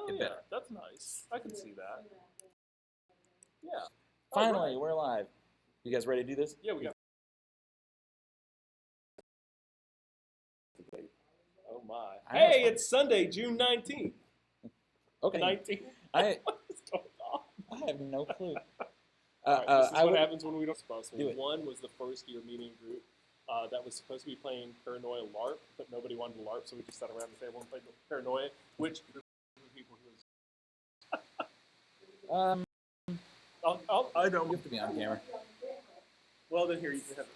Oh, it yeah, better. that's nice. I can see that. Yeah. Finally, right. we're live. You guys ready to do this? Yeah, we got. Oh my! Hey, it's Sunday, June 19th. Okay. 19th. I What is going on? I have no clue. All right, this is what would, happens when we don't supposed to. Do it. One was the first year meeting group that was supposed to be playing Paranoia LARP, but nobody wanted to LARP, so we just sat around the table and played Paranoia, which people who I don't. You have to be on camera. Well, then here you can have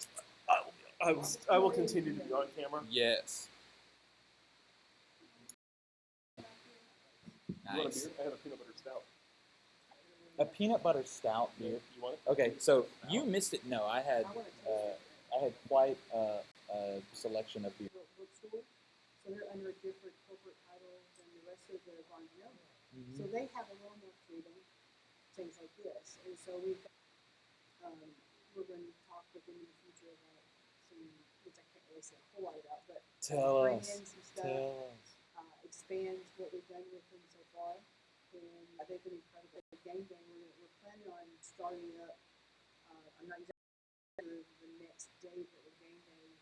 this. I will continue to be on camera. Yes. You want a Nice. beer? I have a peanut butter stout. A peanut butter stout beer. You want it? Okay, so you missed it. No, I had quite a selection of beer. Bookstore, so they're under different corporate titles than the rest of the Barnes & Noble. So they have a little more freedom, things like this. And so we're going to talk with them in the future about some, which I can't really say a whole lot about, but bring in some stuff, expand what we've done with them so far. And they've been incredible. The game we're planning on starting up. I'm not exactly sure the next date, but the game day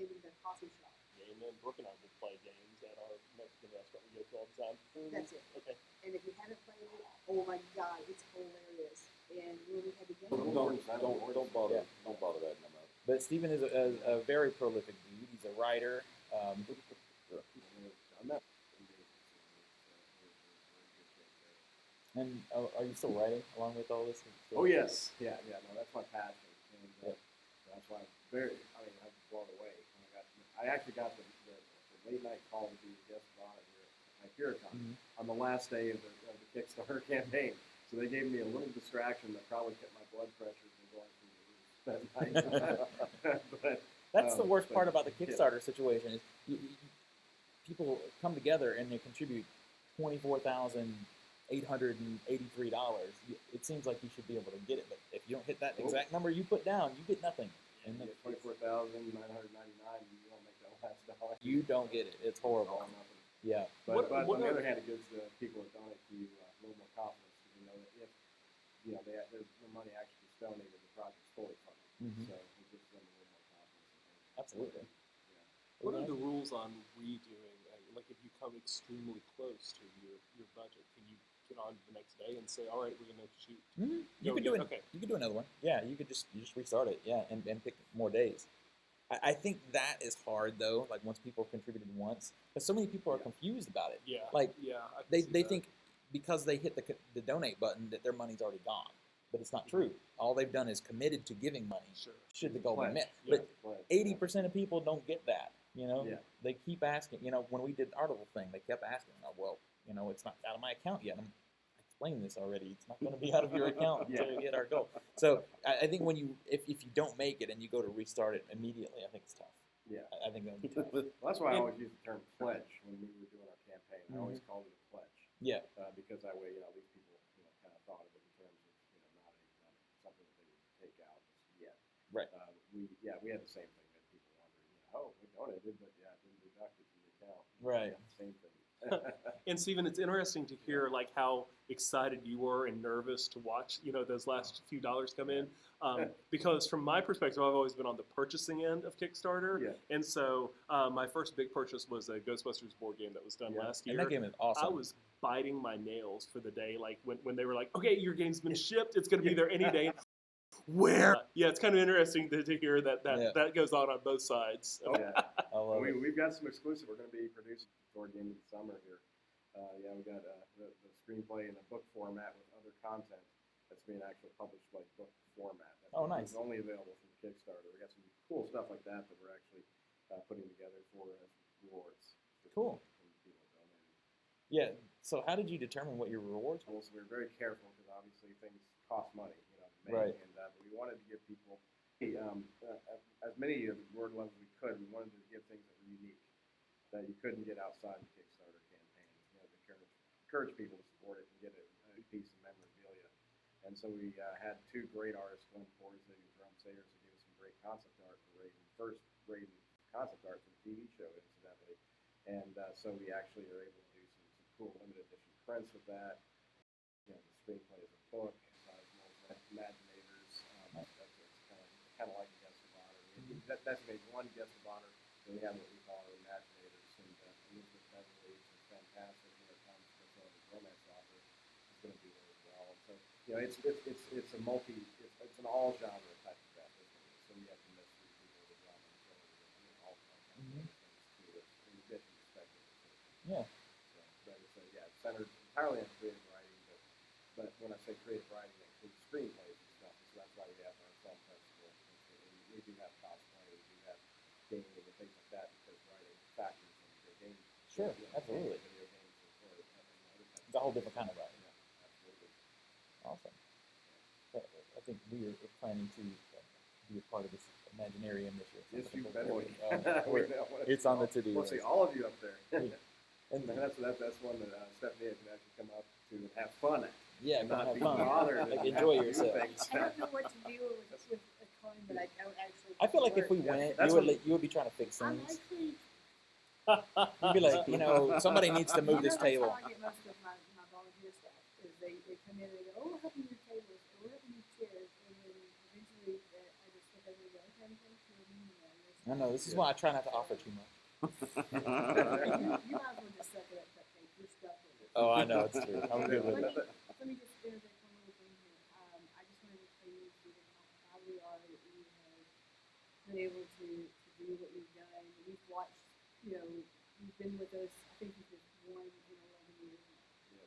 in the coffee shop. And then Brooke and I will play games at our Mexican restaurant we go to all the time. That's it. Okay. And if you haven't played it, oh my God, it's hilarious. And when we had the game, Don't bother that no more. But Stephen is a very prolific dude. He's a writer. And are you still writing along with all this? Oh yes, yeah. No, that's my passion, and that's why I'm I'm blown away. I actually got the late night call to be a guest of honor here at Hypericon on the last day of the Kickstarter campaign. So they gave me a little distraction that probably kept my blood pressure from going through the roof that night. But, that's the worst part about the Kickstarter situation is people come together and they contribute $24,883. It seems like you should be able to get it, but if you don't hit that exact number you put down, you get nothing. And you get $24,999, you don't make that last dollar. You don't get it. It's horrible. Yeah. But on the other hand, it gives the people that donate to you a little more confidence because you know that if the money actually is donated, the project's fully funded. So it gives them a little more confidence. Absolutely. Yeah. What are the rules on redoing? Like if you come extremely close to your budget, can you get on the next day and say, all right, we're going to shoot? You could do it. Okay. You could do another one. Yeah, you just restart it. Yeah, and pick more days. I think that is hard though. Like once people have contributed once, because so many people are confused about it. Yeah. Like they think because they hit the donate button that their money's already gone, but it's not true. All they've done is committed to giving money. Sure. Should the goal be met? But 80% of people don't get that. You know, they keep asking. You know, when we did the article thing, they kept asking. Oh, well, you know, it's not out of my account yet. I explained this already. It's not going to be out of your account until we hit our goal. So I think if you don't make it and you go to restart it immediately, I think it's tough. Yeah, I think that would be tough. Well, that's why I always use the term pledge when we were doing our campaign. I always called it a pledge. Yeah. Because that way, at least people, kind of thought of it in terms of, not something that they would take out yet. Right. We had the same thing that people wondering, we donated, but it didn't deduct it from the account. Right. Same thing. And Stephen, it's interesting to hear like how excited you were and nervous to watch, those last few dollars come in. Because from my perspective, I've always been on the purchasing end of Kickstarter. Yeah. And so my first big purchase was a Ghostbusters board game that was done last year. And that game is awesome. I was biting my nails for the day, like when they were like, okay, your game's been shipped, it's going to be there any day. Where? Yeah, it's kind of interesting to hear that goes on both sides. Oh, yeah. We've got some exclusive. We're going to be producing toward the end of the summer here. We got the screenplay in a book format with other content that's being actually published like book format. Nice. It's only available from Kickstarter. We got some cool stuff like that we're actually putting together for rewards. Cool. People donating. Yeah. So how did you determine what your rewards were? So we were very careful because obviously things cost money. Right. And we wanted to give people as many reward levels as we could. We wanted to give things that were unique that you couldn't get outside the Kickstarter campaign. To encourage people to support it and get a piece of memorabilia. And so we had two great artists, Glenn Forsley and Jerome Sayers, who gave us some great concept art for Raiden. First Raiden concept art for the TV show, incidentally. And so we actually are able to do some cool limited edition prints with that. You know, the screenplay is a book. Imaginators. That's kind of like a guest of honor. That's maybe one guest of honor. Then we have what we call our imaginators, and Elizabeth Beverly is fantastic. New York Times bestselling romance author is going to be there as well. And so you know, it's an all genre type of graph, isn't it? So you have the mystery, people, the drama, the thriller, all kinds of things to it, in addition to speculative. Yeah. So, but it's centered entirely on creative writing, but when I say creative writing, it includes screenplays and stuff. So that's why we have our film festival. And we do have cosplay, we do have gaming and things like that because writing factors into the game. Sure, absolutely. Video games or other types it's a whole different kind of writing. Yeah, absolutely. Awesome. I think we are planning to be a part of this Imaginarium this year. Yes, you better be. It's on the to-do list. We'll see all of you up there. And that's one that Stephanie can actually come up to and have fun at. Yeah, not have be fun. bothered. Like enjoy yourself. I don't know what to do with a con, but I don't actually. I feel like if we went, you would be trying to fix I'm things. actually. You'd be like, somebody needs to move this table. That's how I get most of my volunteer staff. Is they come in and they go, oh, we're helping your tables, or we're helping your chairs, and then eventually I just look over and go, okay, thanks for being here. I know, this is why I try not to offer too much. You might as well just suck it up, cupcake. You're stuck with it. Oh, I know, it's true. I'm good with it. Let me just interject one little thing here. I just wanted to explain to you, Stephen, how proud we are that we have been able to do what we've done. We've watched, you've been with us, I think you've been 1 in 11 years now.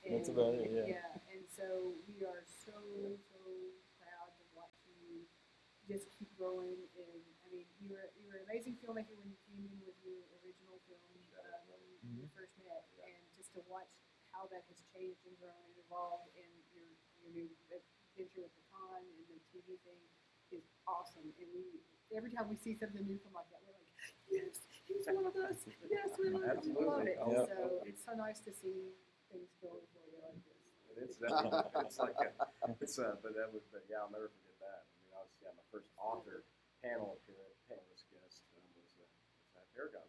That's about it, yeah. Yeah, and so we are so proud to watch you just keep growing. And I mean, you were an amazing filmmaker when you came in with your original film when we first met, and just to watch how that has changed and grown and evolved, and your new venture with the con and the TV thing is awesome. And every time we see something new come like that, we're like, yes, he's one of us. Yes, we love it. We love it. Yep. So it's so nice to see things going for you like this. It's definitely, but yeah, I'll never forget that. I mean, my first author panelist guest was Hypericon.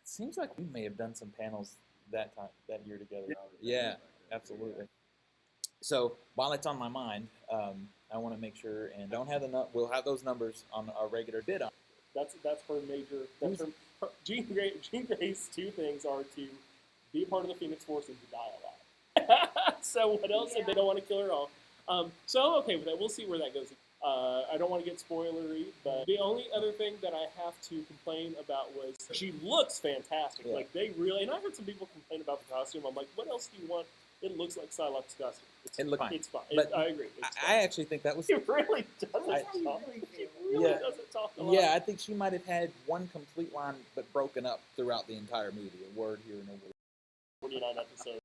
It seems like we may have done some panels that year together. Yeah, absolutely. So while it's on my mind, I want to make sure and don't have we'll have those numbers on our regular bid on. That's her major. That's her Jean Grey's 2 things are to be a part of the Phoenix Force and to die alive. So what else if they don't want to kill her off? So I'm okay with that. We'll see where that goes. I don't want to get spoilery, but the only other thing that I have to complain about was she looks fantastic. Yeah. Like they really, and I heard some people complain about the costume. I'm like, what else do you want? It looks like Psylocke's costume. It looks fine. It's fine. But I agree. I actually think that was. It really doesn't That's how you talk. really feel. It really doesn't talk a lot. Yeah, I think she might have had one complete line, but broken up throughout the entire movie. A word here and a word. 49 episodes.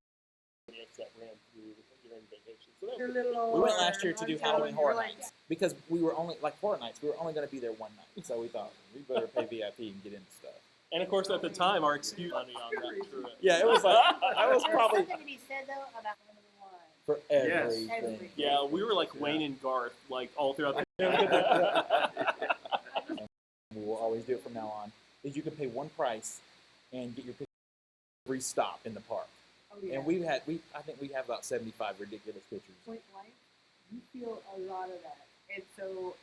That ran through during vacation. So Your little we went last year to do Halloween Horror like, Nights because we were only Horror Nights. We were only going to be there one night, so we thought we better pay VIP and get into stuff. And of course, at the time, our excuse money on that trip. Yeah, it was like I was There's probably something to be said though about Wine. for everything. Everything. Yeah, we were like Wayne and Garth, like all throughout the. We will always do it from now on. Is you can pay one price and get your picture every stop in the park. Oh, yeah. And I think we have about 75 ridiculous pictures. Point blank, you feel a lot of that, and so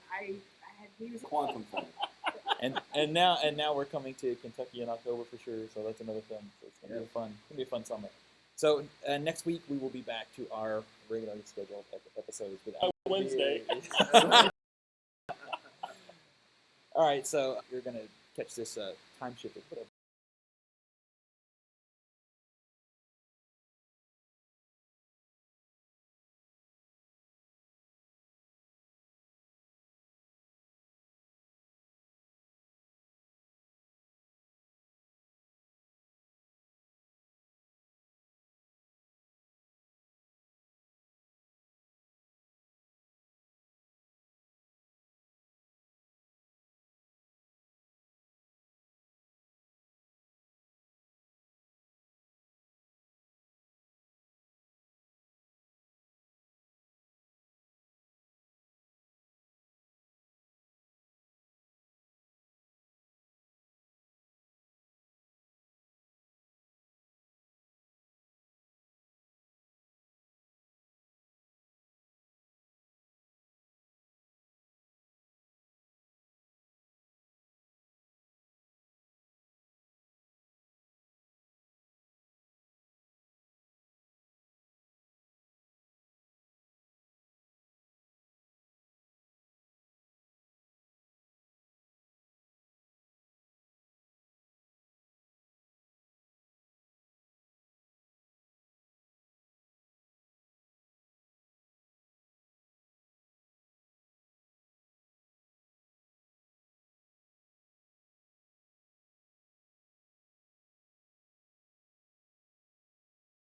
he was Quantum thing. And now we're coming to Kentucky in October for sure. So that's another thing. So it's gonna be a fun summer. So next week we will be back to our regularly scheduled episodes with Wednesday. All right, so you're gonna catch this time shift.